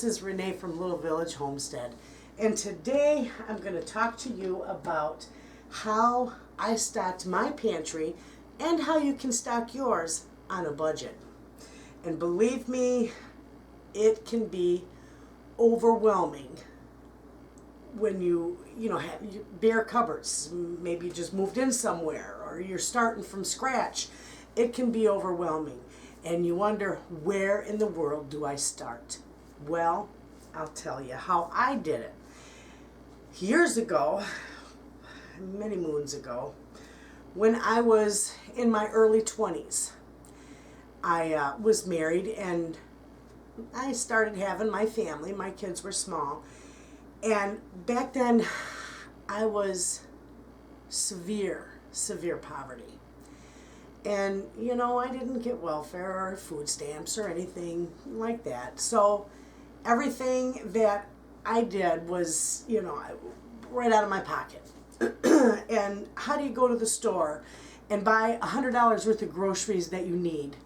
is Renee from Little Village Homestead, and today I'm going to talk to you about how I stocked my pantry and how you can stock yours on a budget. And believe me, it can be overwhelming when you have bare cupboards. Maybe you just moved in somewhere or you're starting from scratch. It can be overwhelming and you wonder, where in the world do I start? Well, I'll tell you how I did it. Years ago, many moons ago, when I was in my early 20s, I was married and I started having my family. My kids were small. And back then, I was severe poverty. And, I didn't get welfare or food stamps or anything like that. So everything that I did was, right out of my pocket. And how do you go to the store and buy $100 worth of groceries that you need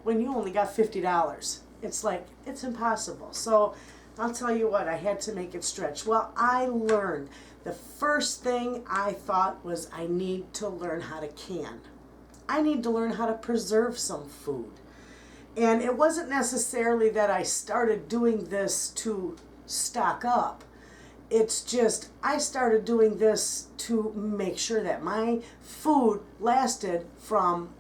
when you only got $50? It's impossible. So I'll tell you what, I had to make it stretch. Well, I learned. The first thing I thought was I need to learn how to can. I need to learn how to preserve some food. And it wasn't necessarily that I started doing this to stock up. It's just I started doing this to make sure that my food lasted from,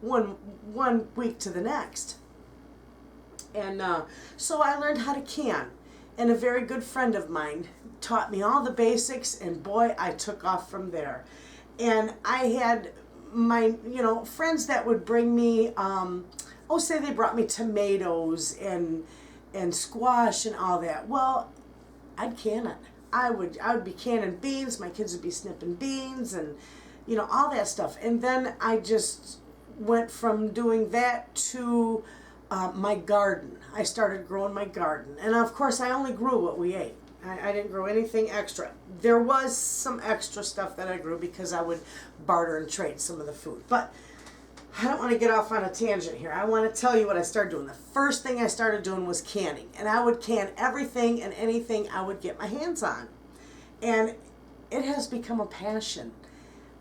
one week to the next. And so I learned how to can. And a very good friend of mine taught me all the basics, and boy, I took off from there. And I had my, friends that would bring me, say they brought me tomatoes and squash and all that. Well, I'd can it. I would be canning beans. My kids would be snipping beans and, all that stuff. And then I just went from doing that to my garden. I started growing my garden. And of course, I only grew what we ate. I didn't grow anything extra. There was some extra stuff that I grew because I would barter and trade some of the food. But I don't want to get off on a tangent here. I want to tell you what I started doing. The first thing I started doing was canning. And I would can everything and anything I would get my hands on. And it has become a passion.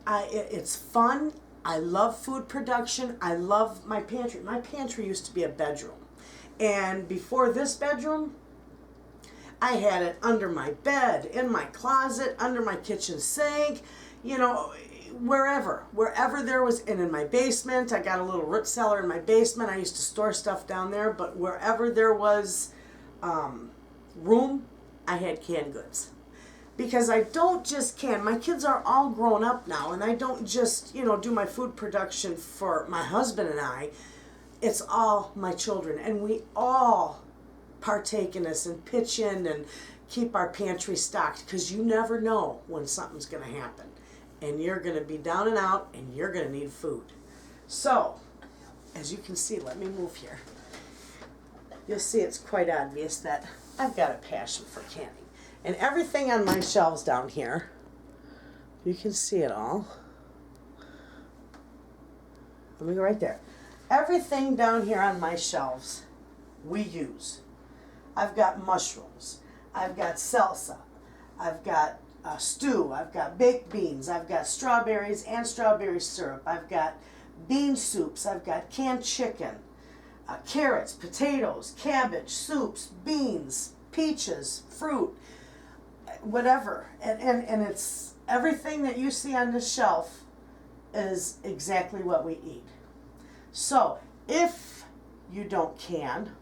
It's fun. I love food production. I love my pantry. My pantry used to be a bedroom. And before this bedroom, I had it under my bed, in my closet, under my kitchen sink, wherever there was, and in my basement. I got a little root cellar in my basement. I used to store stuff down there, but wherever there was room, I had canned goods. Because I don't just can. My kids are all grown up now, and I don't just, do my food production for my husband and I. It's all my children, and we all partake in this and pitch in and keep our pantry stocked, because you never know when something's going to happen. And you're going to be down and out, and you're going to need food. So, as you can see, let me move here. You'll see it's quite obvious that I've got a passion for canning. And everything on my shelves down here, you can see it all. Let me go right there. Everything down here on my shelves, we use. I've got mushrooms. I've got salsa. I've got stew. I've got baked beans. I've got strawberries and strawberry syrup. I've got bean soups. I've got canned chicken, carrots, potatoes, cabbage, soups, beans, peaches, fruit, whatever. And it's everything that you see on this shelf is exactly what we eat. So if you don't can,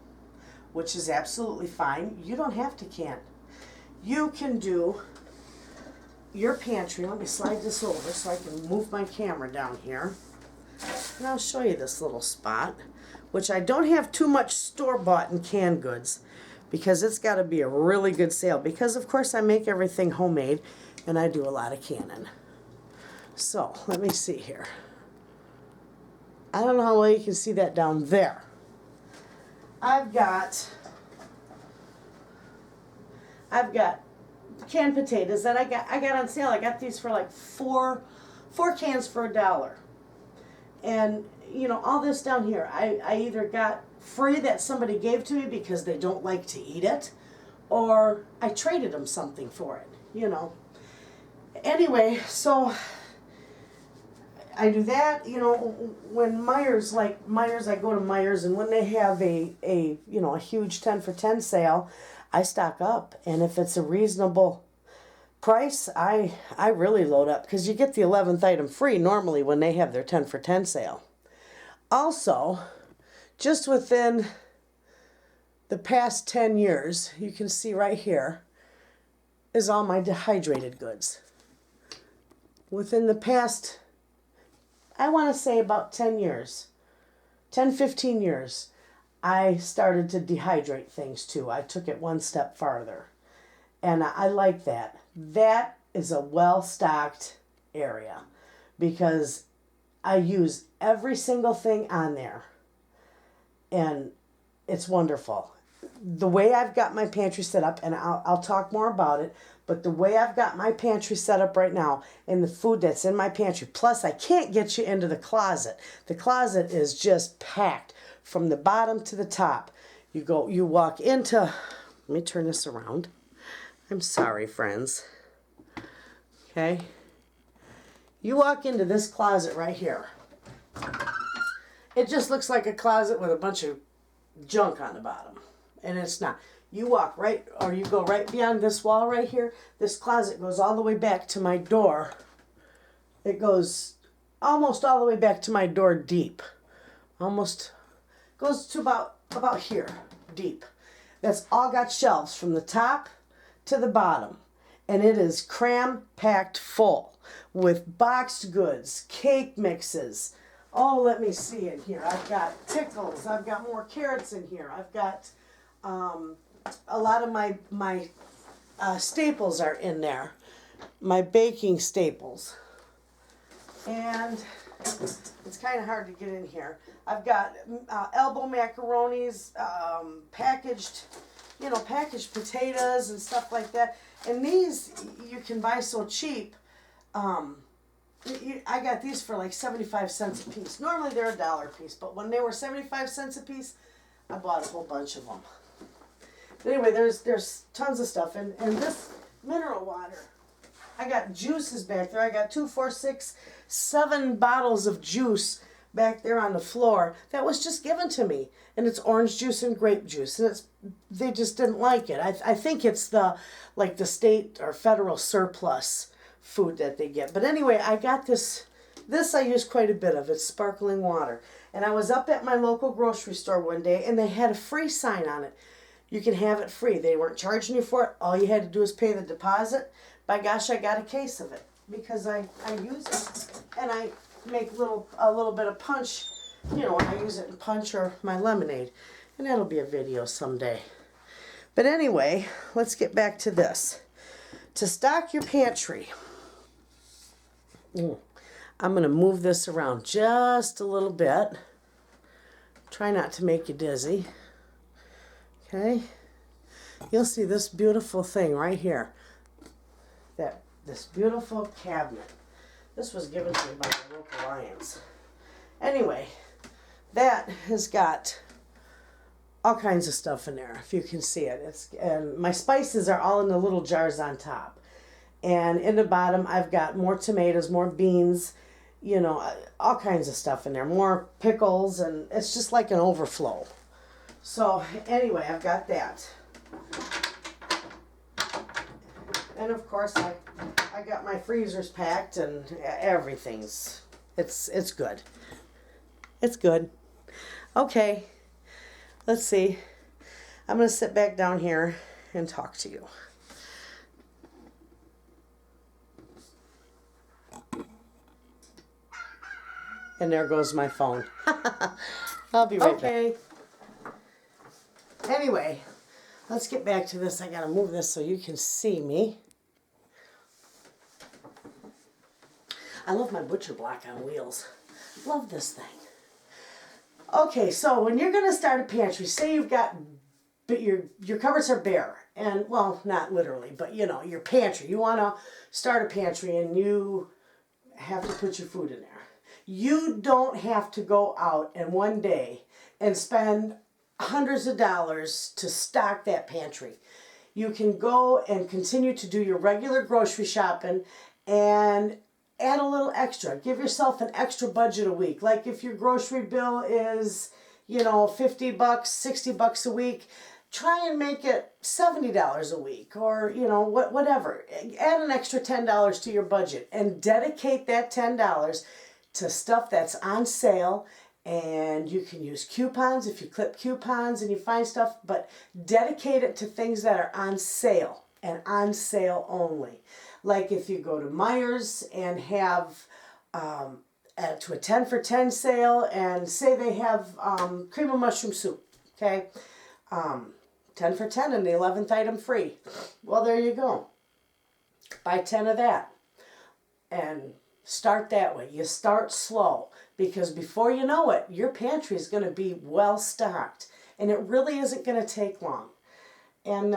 which is absolutely fine, you don't have to can. You can do your pantry. Let me slide this over so I can move my camera down here. And I'll show you this little spot, which I don't have too much store-bought and canned goods, because it's got to be a really good sale. Because, of course, I make everything homemade, and I do a lot of canning. So, let me see here. I don't know how well you can see that down there. I've got canned potatoes that I got on sale. I got these for like four cans for $1. And all this down here, I either got free that somebody gave to me because they don't like to eat it, or I traded them something for it, you know. Anyway, so I do that, you know. When Meijer's, like Meijer's, I go to Meijer's, and when they have a you know, a huge 10 for 10 sale, I stock up, and if it's a reasonable price, I really load up, because you get the 11th item free normally when they have their 10 for 10 sale. Also, just within the past 10 years, you can see right here is all my dehydrated goods. Within the past, I want to say about 10 years, 10, 15 years, I started to dehydrate things too. I took it one step farther. And I like that. That is a well-stocked area, because I use every single thing on there. And it's wonderful. The way I've got my pantry set up, and I'll talk more about it, but the way I've got my pantry set up right now, and the food that's in my pantry, plus I can't get you into the closet. The closet is just packed from the bottom to the top. You walk into, let me turn this around. I'm sorry, friends. Okay. You walk into this closet right here. It just looks like a closet with a bunch of junk on the bottom. And it's not. You walk right, or you go right beyond this wall right here. This closet goes all the way back to my door. It goes almost all the way back to my door deep. Almost goes to about here deep. That's all got shelves from the top to the bottom. And it is cram-packed full with boxed goods, cake mixes. Oh, let me see in here. I've got pickles. I've got more carrots in here. I've got a lot of my staples are in there. My baking staples. And it's kind of hard to get in here. I've got elbow macaronis, packaged potatoes and stuff like that. And these you can buy so cheap. I got these for like 75 cents a piece. Normally they're $1 a piece, but when they were 75 cents a piece, I bought a whole bunch of them. But anyway, there's tons of stuff. And this mineral water, I got juices back there. I got 2, 4, 6, 7 bottles of juice back there on the floor that was just given to me. And it's orange juice and grape juice. And they just didn't like it. I think it's the state or federal surplus food that they get. But anyway, I got this I use quite a bit of. It's sparkling water. And I was up at my local grocery store one day, and they had a free sign on it. You can have it free. They weren't charging you for it. All you had to do was pay the deposit. By gosh, I got a case of it because I use it. And I make a little bit of punch, you know, when I use it in punch or my lemonade. And that'll be a video someday. But anyway, let's get back to this. To stock your pantry, I'm going to move this around just a little bit. Try not to make you dizzy. Okay. You'll see this beautiful thing right here. This beautiful cabinet. This was given to me by the local Lions. Anyway, that has got all kinds of stuff in there, if you can see it. And my spices are all in the little jars on top. And in the bottom, I've got more tomatoes, more beans, you know, all kinds of stuff in there. More pickles, and it's just like an overflow. So anyway, I've got that. And of course, I got my freezers packed, and everything's, it's good. It's good. Okay, let's see. I'm going to sit back down here and talk to you. And there goes my phone. I'll be right back. Anyway, let's get back to this. I gotta move this so you can see me. I love my butcher block on wheels. Love this thing. Okay, so when you're gonna start a pantry, say you've got your cupboards are bare, and well, not literally, but you know, your pantry. You wanna start a pantry, and you have to put your food in there. You don't have to go out in one day and spend hundreds of dollars to stock that pantry. You can go and continue to do your regular grocery shopping and add a little extra. Give yourself an extra budget a week. Like if your grocery bill is, you know, $50, $60 a week, try and make it $70 a week, or, you know, whatever. Add an extra $10 to your budget and dedicate that $10 to stuff that's on sale. And you can use coupons if you clip coupons and you find stuff, but dedicate it to things that are on sale and on sale only. Like if you go to Meijer's and have to a 10 for 10 sale, and say they have cream of mushroom soup, okay? 10 for 10 and the 11th item free. Well, there you go. Buy 10 of that and start that way. You start slow, because before you know it, your pantry is going to be well stocked, and it really isn't going to take long. And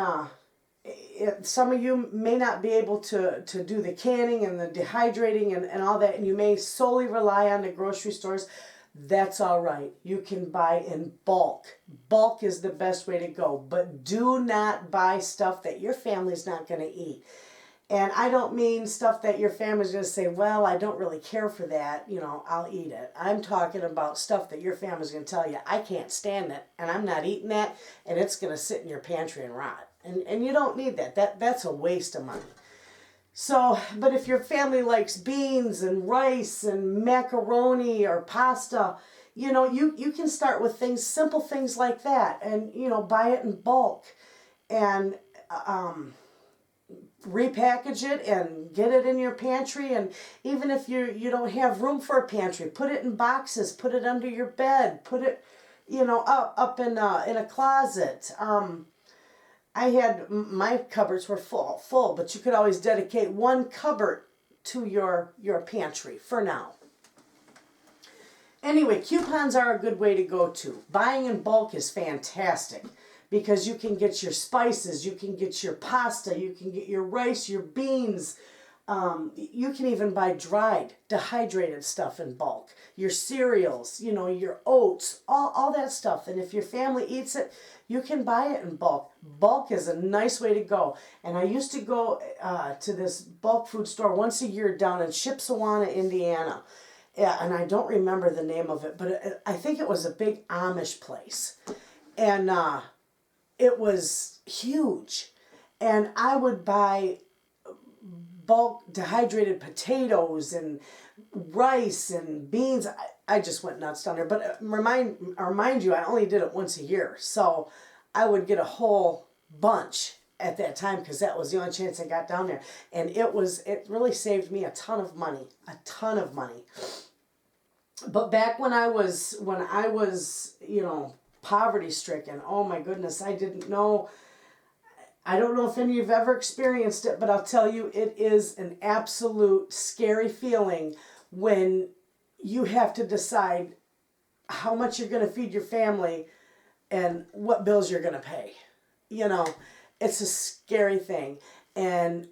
some of you may not be able to do the canning and the dehydrating and all that, and you may solely rely on the grocery stores. That's all right. You can buy in bulk. Bulk is the best way to go, but do not buy stuff that your family's not going to eat. And I don't mean stuff that your family's going to say, well, I don't really care for that, you know, I'll eat it. I'm talking about stuff that your family's going to tell you, I can't stand it, and I'm not eating that, and it's going to sit in your pantry and rot. And you don't need that. That's a waste of money. So, but if your family likes beans and rice and macaroni or pasta, you know, you can start with things, simple things like that, and, you know, buy it in bulk and repackage it and get it in your pantry. And even if you don't have room for a pantry, put it in boxes, put it under your bed, put it, you know, up in a closet. I had, my cupboards were full, but you could always dedicate one cupboard to your pantry for now. Anyway, coupons are a good way to go to. Buying in bulk is fantastic, because you can get your spices, you can get your pasta, you can get your rice, your beans. You can even buy dried, dehydrated stuff in bulk. Your cereals, you know, your oats, all that stuff. And if your family eats it, you can buy it in bulk. Bulk is a nice way to go. And I used to go to this bulk food store once a year down in Shipshewana, Indiana. Yeah, and I don't remember the name of it, but I think it was a big Amish place. And it was huge. And I would buy bulk dehydrated potatoes and rice and beans. I just went nuts down there. But remind you, I only did it once a year. So I would get a whole bunch at that time, because that was the only chance I got down there. And it really saved me a ton of money. But back when I was, you know, poverty stricken, oh my goodness, I didn't know. I don't know if any of you have ever experienced it, but I'll tell you, it is an absolute scary feeling when you have to decide how much you're going to feed your family and what bills you're going to pay. You know, it's a scary thing. And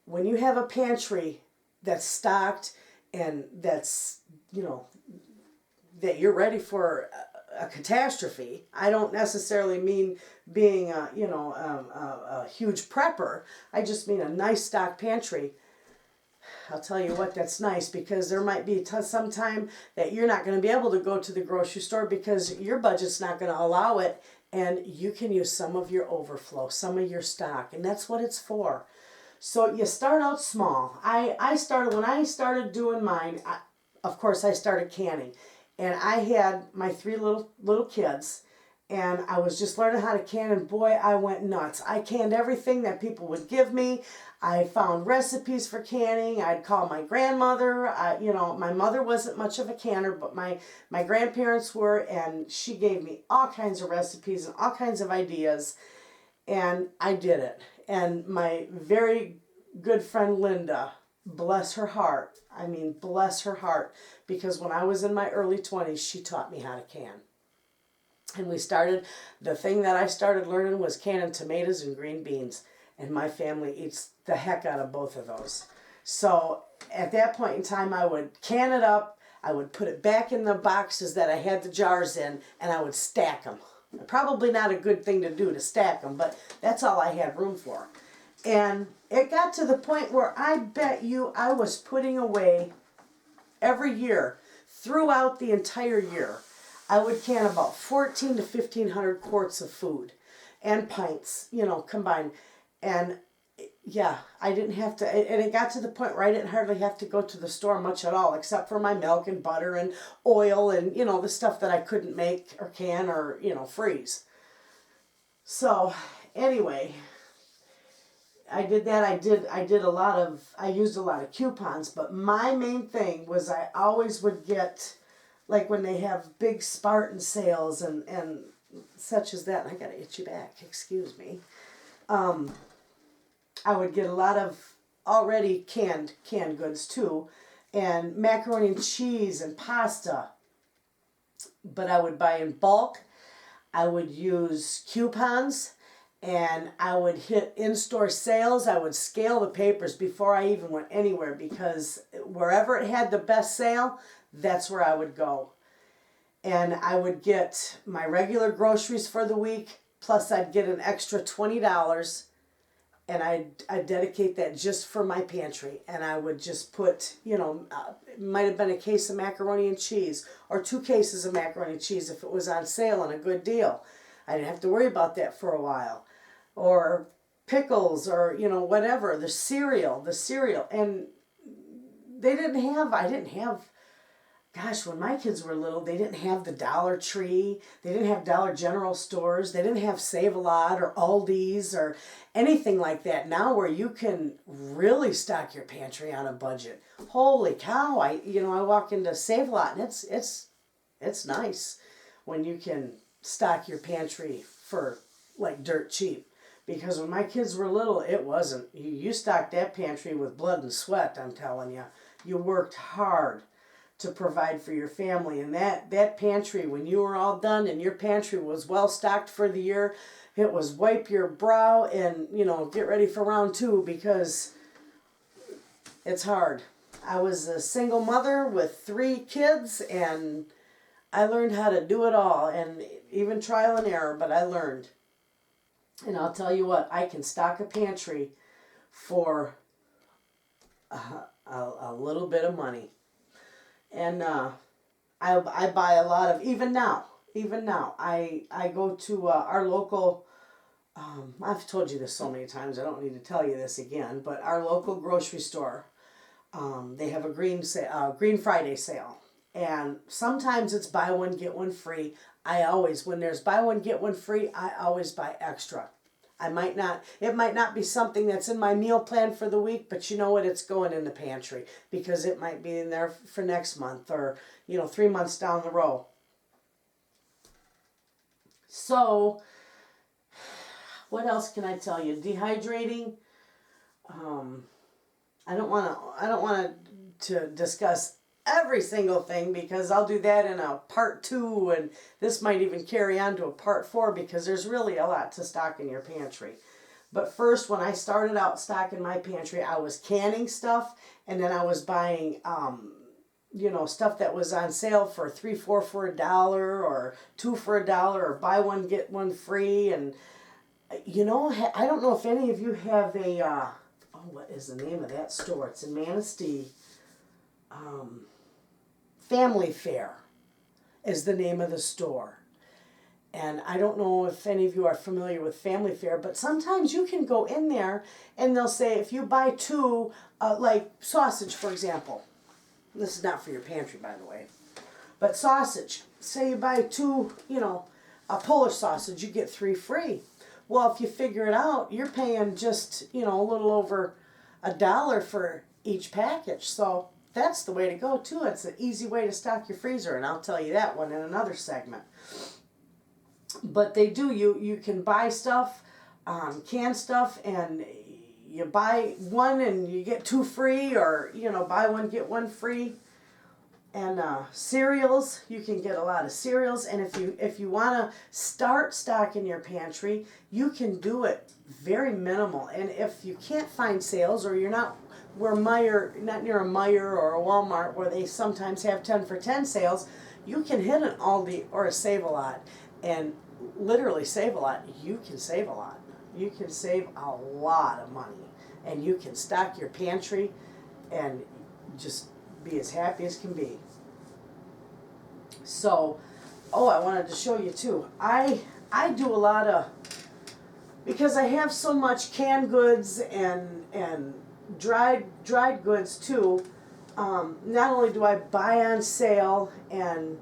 when you have a pantry that's stocked and that's, you know, that you're ready for a catastrophe. I don't necessarily mean being a huge prepper. I just mean a nice stock pantry. I'll tell you what, that's nice, because there might be some time that you're not going to be able to go to the grocery store because your budget's not going to allow it, and you can use some of your overflow, some of your stock, and that's what it's for. So you start out small. When I started doing mine, of course I started canning. And I had my 3 little kids, and I was just learning how to can, and boy, I went nuts. I canned everything that people would give me. I found recipes for canning. I'd call my grandmother. My mother wasn't much of a canner, but my grandparents were, and she gave me all kinds of recipes and all kinds of ideas, and I did it. And my very good friend Linda, bless her heart, because when I was in my early 20s, she taught me how to can. And the thing that I started learning was canning tomatoes and green beans. And my family eats the heck out of both of those. So at that point in time, I would can it up, I would put it back in the boxes that I had the jars in, and I would stack them Probably not a good thing to do to stack them, but that's all I had room for. And it got to the point where I bet you I was putting away every year, throughout the entire year, I would can about 14 to 1,500 quarts of food and pints, you know, combined. And yeah, I didn't have to, and it got to the point where I didn't hardly have to go to the store much at all, except for my milk and butter and oil and, you know, the stuff that I couldn't make or can or, you know, freeze. So anyway, I did that. I used a lot of coupons, but my main thing was I always would get, like when they have big Spartan sales and such as that. And I got to itch you back, excuse me. I would get a lot of already canned goods too, and macaroni and cheese and pasta. But I would buy in bulk. I would use coupons, and I would hit in-store sales. I would scale the papers before I even went anywhere, because wherever it had the best sale, that's where I would go. And I would get my regular groceries for the week, plus I'd get an extra $20, and I'd dedicate that just for my pantry. And I would just put, you know, it might have been a case of macaroni and cheese, or 2 cases of macaroni and cheese if it was on sale and a good deal. I didn't have to worry about that for a while. Or pickles, or, you know, whatever, the cereal. And I didn't have, gosh, when my kids were little, they didn't have the Dollar Tree, they didn't have Dollar General stores, they didn't have Save-A-Lot or Aldi's or anything like that. Now where you can really stock your pantry on a budget. Holy cow, I walk into Save-A-Lot, and it's nice when you can stock your pantry for like dirt cheap. Because when my kids were little, it wasn't. You stocked that pantry with blood and sweat, I'm telling you. You worked hard to provide for your family. And that pantry, when you were all done and your pantry was well stocked for the year, it was wipe your brow and, you know, get ready for round 2, because it's hard. I was a single mother with 3 kids, and I learned how to do it all, and even trial and error, but I learned. And I'll tell you what, I can stock a pantry for a little bit of money. And I buy a lot of, even now, I go to our local, I've told you this so many times, I don't need to tell you this again, but our local grocery store, they have a Green Friday sale. And sometimes it's buy one, get one free. When there's buy one, get one free, I always buy extra. It might not be something that's in my meal plan for the week, but you know what, it's going in the pantry, because it might be in there for next month, or, you know, 3 months down the road. So, what else can I tell you? Dehydrating. I don't want to discuss every single thing, because I'll do that in a part 2, and this might even carry on to a part 4, because there's really a lot to stock in your pantry. But first, when I started out stocking my pantry, I was canning stuff, and then I was buying stuff that was on sale for 3, 4 for $1, or 2 for $1, or buy one get one free. And you know, I don't know if any of you have a what is the name of that store? It's in Manistee. Family Fare is the name of the store. And I don't know if any of you are familiar with Family Fare, but sometimes you can go in there and they'll say, if you buy 2, like sausage, for example. This is not for your pantry, by the way. But sausage, say you buy 2, a Polish sausage, you get 3 free. Well, if you figure it out, you're paying just, a little over $1 for each package. So that's the way to go, too. It's an easy way to stock your freezer, and I'll tell you that one in another segment. But they do, you can buy stuff, canned stuff, and you buy one and you get 2 free, or, buy one, get one free. And cereals, you can get a lot of cereals. And if you want to start stocking your pantry, you can do it very minimal. And if you can't find sales, or you're not not near a Meijer or a Walmart where they sometimes have 10 for 10 sales, you can hit an Aldi or a Save-A-Lot and literally save a lot, you can save a lot. You can save a lot of money, and you can stock your pantry and just be as happy as can be. So, oh, I wanted to show you too. I do a lot of, because I have so much canned goods and dried goods too. Not only do I buy on sale, and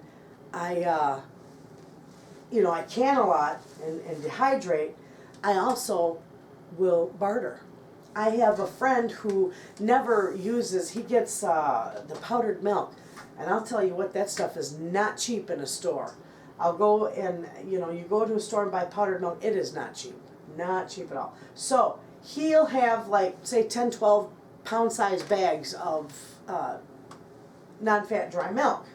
I I can a lot and dehydrate, I also will barter. I have a friend who never uses, he gets the powdered milk, and I'll tell you what, that stuff is not cheap in a store. I'll go and, you go to a store and buy powdered milk, it is not cheap. Not cheap at all. So he'll have like, say 10, 12 pound size bags of non-fat dry milk.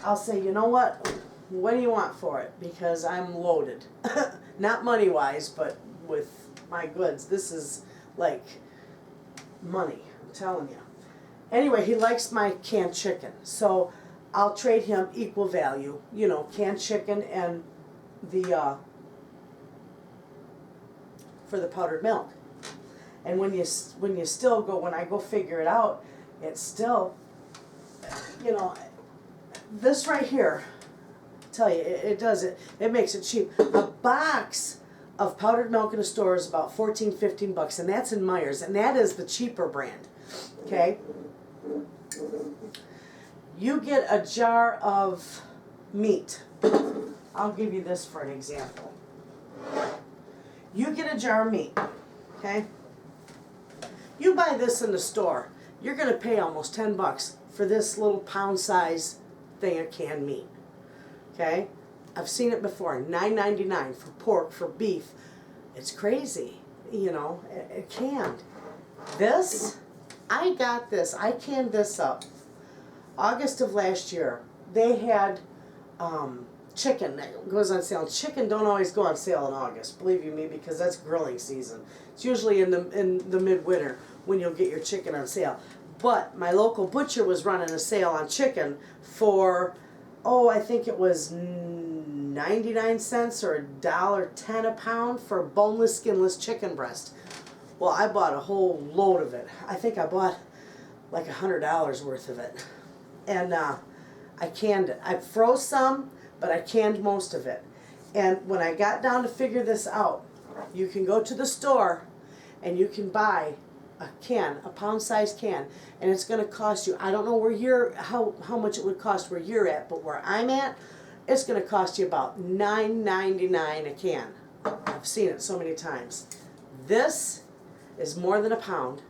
I'll say, you know what do you want for it? Because I'm loaded. Not money wise, but with my goods. This is like money, I'm telling you. Anyway, he likes my canned chicken. So I'll trade him equal value, canned chicken and the for the powdered milk. And when I go figure it out, it's still, this right here, I tell you, it makes it cheap. A box of powdered milk in a store is about 14, 15 bucks, and that's in Meijer's, and that is the cheaper brand, okay? You get a jar of meat. I'll give you this for an example. You get a jar of meat, okay? You buy this in the store, you're going to pay almost 10 bucks for this little pound size thing of canned meat, okay? I've seen it before, $9.99 for pork, for beef. It's crazy, it canned. This, I canned this up August of last year. They had chicken that goes on sale. Chicken don't always go on sale in August, believe you me, because that's grilling season. It's usually in the midwinter when you'll get your chicken on sale. But my local butcher was running a sale on chicken for, I think it was 99 cents or $1.10 a pound for boneless, skinless chicken breast. Well, I bought a whole load of it. I think I bought like $100 worth of it. And I canned it. I froze some, but I canned most of it. And when I got down to figure this out, you can go to the store and you can buy a pound-sized can, and it's going to cost you, I don't know how much it would cost where you're at, but where I'm at, it's going to cost you about $9.99 a can. I've seen it so many times. This is more than a pound,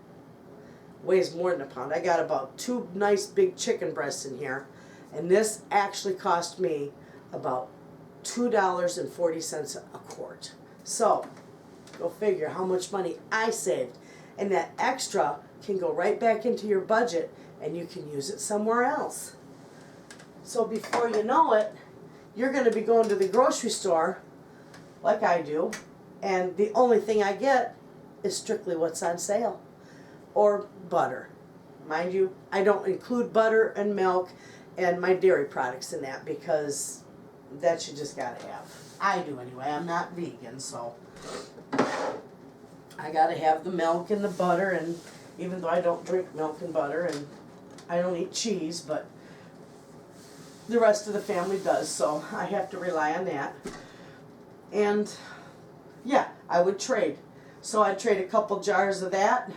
weighs more than a pound. I got about 2 nice big chicken breasts in here, and this actually cost me about $2.40 a quart. So, go figure how much money I saved. And that extra can go right back into your budget, and you can use it somewhere else. So before you know it, you're going to be going to the grocery store, like I do, and the only thing I get is strictly what's on sale. Or butter. Mind you, I don't include butter and milk and my dairy products in that, because that you just gotta have. I do anyway. I'm not vegan, so I gotta have the milk and the butter, and even though I don't drink milk and butter, and I don't eat cheese, but the rest of the family does, so I have to rely on that. And yeah, I would trade. So I'd trade a couple jars of that.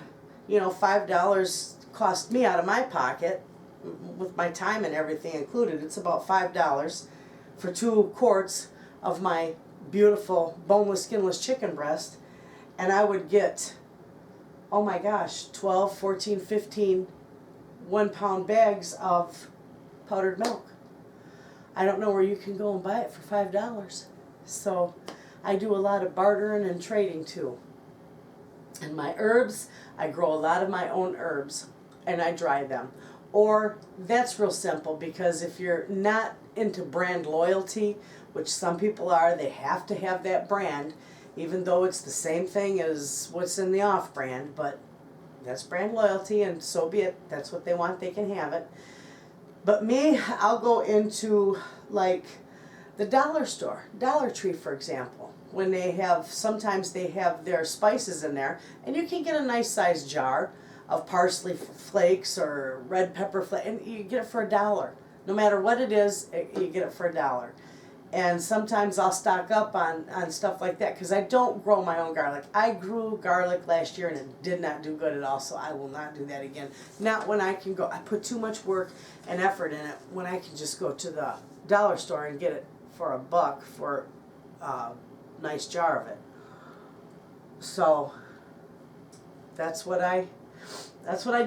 $5 cost me out of my pocket, with my time and everything included. It's about $5 for 2 quarts of my beautiful boneless, skinless chicken breast. And I would get, oh my gosh, 12, 14, 15 1-pound bags of powdered milk. I don't know where you can go and buy it for $5. So I do a lot of bartering and trading too. And my herbs, I grow a lot of my own herbs, and I dry them. Or that's real simple, because if you're not into brand loyalty, which some people are, they have to have that brand, even though it's the same thing as what's in the off-brand, but that's brand loyalty, and so be it. That's what they want, they can have it. But me, I'll go into like The dollar store, Dollar Tree, for example, when they have, sometimes they have their spices in there, and you can get a nice sized jar of parsley flakes or red pepper flakes, and you get it for $1. No matter what it is, you get it for $1. And sometimes I'll stock up on stuff like that because I don't grow my own garlic. I grew garlic last year and it did not do good at all, so I will not do that again. Not when I can go, I put too much work and effort in it when I can just go to the dollar store and get it for $1 for a nice jar of it. So that's what I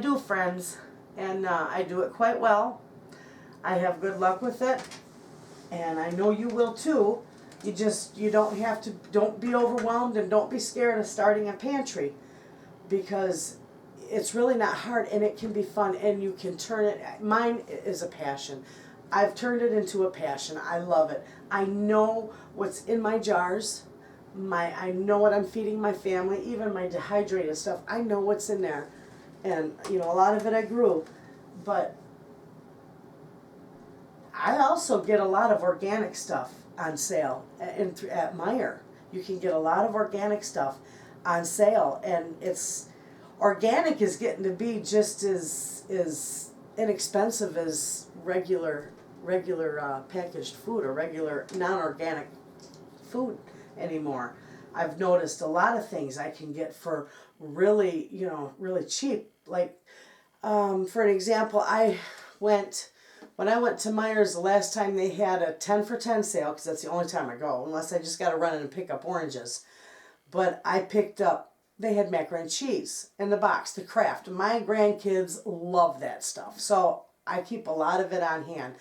do, friends, and I do it quite well. I have good luck with it. And I know you will too. You don't be overwhelmed and don't be scared of starting a pantry, because it's really not hard and it can be fun and you can turn it, mine is a passion. I've turned it into a passion. I love it. I know what's in my jars. I know what I'm feeding my family, even my dehydrated stuff. I know what's in there. And a lot of it I grew, but I also get a lot of organic stuff on sale at Meijer. You can get a lot of organic stuff on sale, and organic is getting to be just as inexpensive as regular packaged food or regular non-organic food anymore. I've noticed a lot of things I can get for really cheap. Like for an example, when I went to Meijer's the last time, they had a 10 for 10 sale, because that's the only time I go, unless I just got to run in and pick up oranges. But I picked up, they had macaroni and cheese in the box, the Kraft. My grandkids love that stuff, so I keep a lot of it on hand.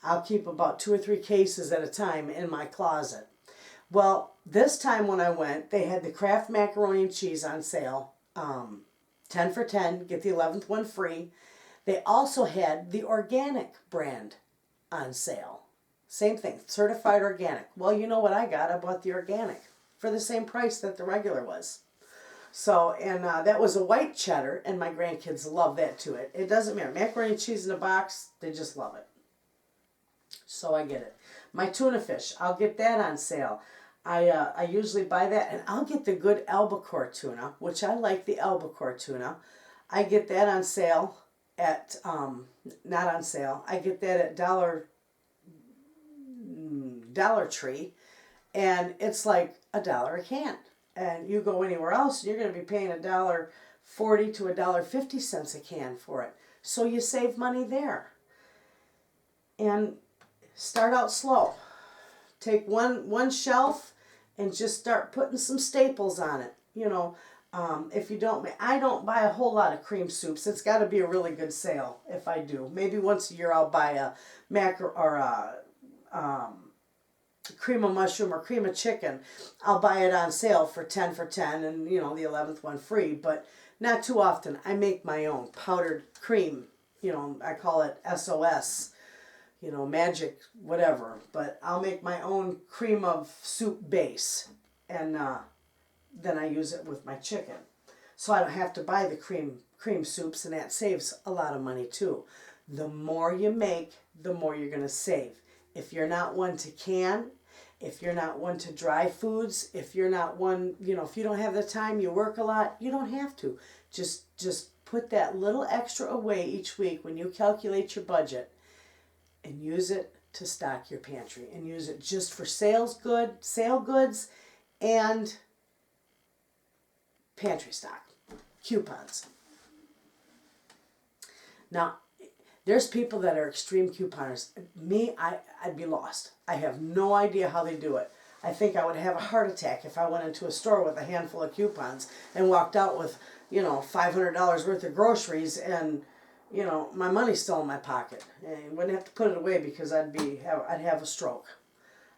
I'll keep about 2 or 3 cases at a time in my closet. Well, this time when I went, they had the Kraft macaroni and cheese on sale, 10 for 10, get the 11th one free. They also had the organic brand on sale. Same thing, certified organic. Well, you know what I got? I bought the organic for the same price that the regular was. So, and that was a white cheddar, and my grandkids love that too. It doesn't matter. Macaroni and cheese in a box, they just love it. So I get it. My tuna fish, I'll get that on sale. I usually buy that, and I'll get the good albacore tuna, which I like the albacore tuna. I get that on sale at not on sale. I get that at Dollar Tree, and it's like $1 a can. And you go anywhere else, you're going to be paying $1.40 to $1.50 a can for it. So you save money there. And start out slow. Take one shelf and just start putting some staples on it. If you don't, I don't buy a whole lot of cream soups. It's got to be a really good sale if I do. Maybe once a year I'll buy a cream of mushroom or cream of chicken. I'll buy it on sale for 10 for 10 and the 11th one free, but not too often. I make my own powdered cream. I call it SOS. Magic, whatever. But I'll make my own cream of soup base, and then I use it with my chicken. So I don't have to buy the cream soups, and that saves a lot of money too. The more you make, the more you're going to save. If you're not one to can, if you're not one to dry foods, if you're not one, if you don't have the time, you work a lot, you don't have to. Just put that little extra away each week when you calculate your budget, and use it to stock your pantry, and use it just for sale goods and pantry stock, coupons. Now, there's people that are extreme couponers. Me, I'd be lost. I have no idea how they do it. I think I would have a heart attack if I went into a store with a handful of coupons and walked out with, $500 worth of groceries and my money's still in my pocket. And I wouldn't have to put it away because I'd have a stroke.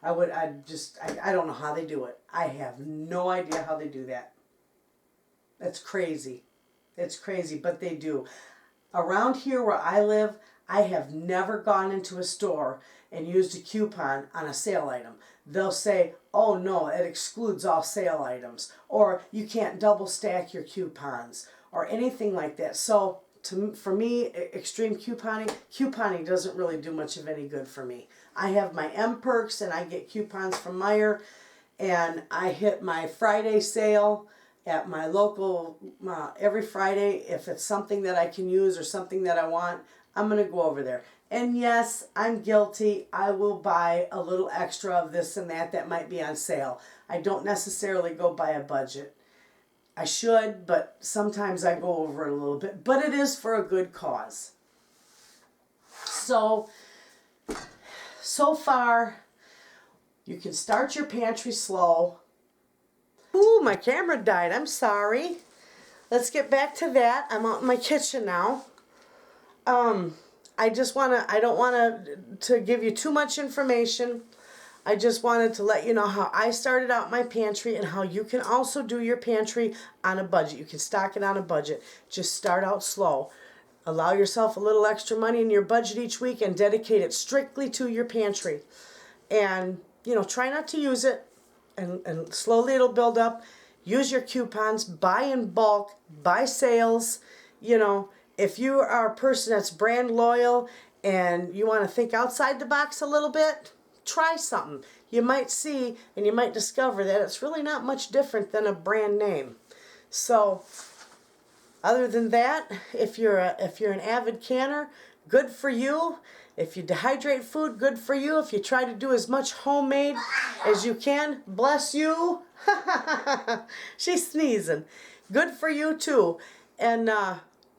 I don't know how they do it. I have no idea how they do that. That's crazy. It's crazy, but they do. Around here where I live, I have never gone into a store and used a coupon on a sale item. They'll say, oh no, it excludes all sale items, or you can't double stack your coupons, or anything like that. So For me, extreme couponing doesn't really do much of any good for me. I have my M-Perks and I get coupons from Meijer, and I hit my Friday sale at my local every Friday. If it's something that I can use or something that I want, I'm going to go over there. And yes, I'm guilty. I will buy a little extra of this and that might be on sale. I don't necessarily go by a budget. I should, but sometimes I go over it a little bit. But it is for a good cause. So far, you can start your pantry slow. Ooh, my camera died. I'm sorry. Let's get back to that. I'm out in my kitchen now. I don't want to give you too much information. I just wanted to let you know how I started out my pantry and how you can also do your pantry on a budget. You can stock it on a budget. Just start out slow. Allow yourself a little extra money in your budget each week and dedicate it strictly to your pantry. And, try not to use it, and slowly it'll build up. Use your coupons. Buy in bulk. Buy sales. If you are a person that's brand loyal and you want to think outside the box a little bit, try something. You might see and you might discover that it's really not much different than a brand name. So, other than that, if you're an avid canner, good for you. If you dehydrate food, good for you. If you try to do as much homemade as you can, bless you. She's sneezing. Good for you too. And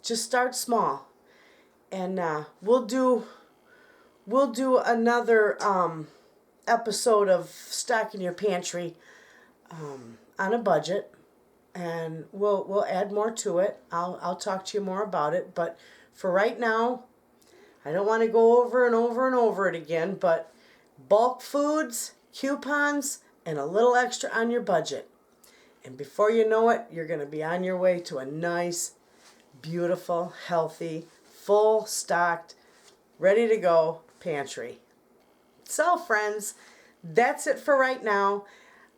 just start small. And we'll do another episode of stocking your pantry on a budget, and we'll add more to it. I'll talk to you more about it, but for right now, I don't want to go over and over and over it again, but bulk foods, coupons, and a little extra on your budget. And before you know it, you're going to be on your way to a nice, beautiful, healthy, full stocked, ready to go pantry. So friends, that's it for right now.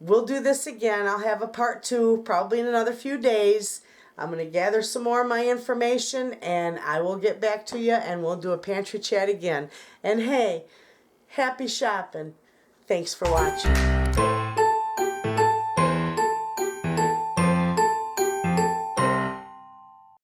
We'll do this again. I'll have a part 2 probably in another few days. I'm going to gather some more of my information and I will get back to you and we'll do a pantry chat again. And hey, happy shopping. Thanks for watching.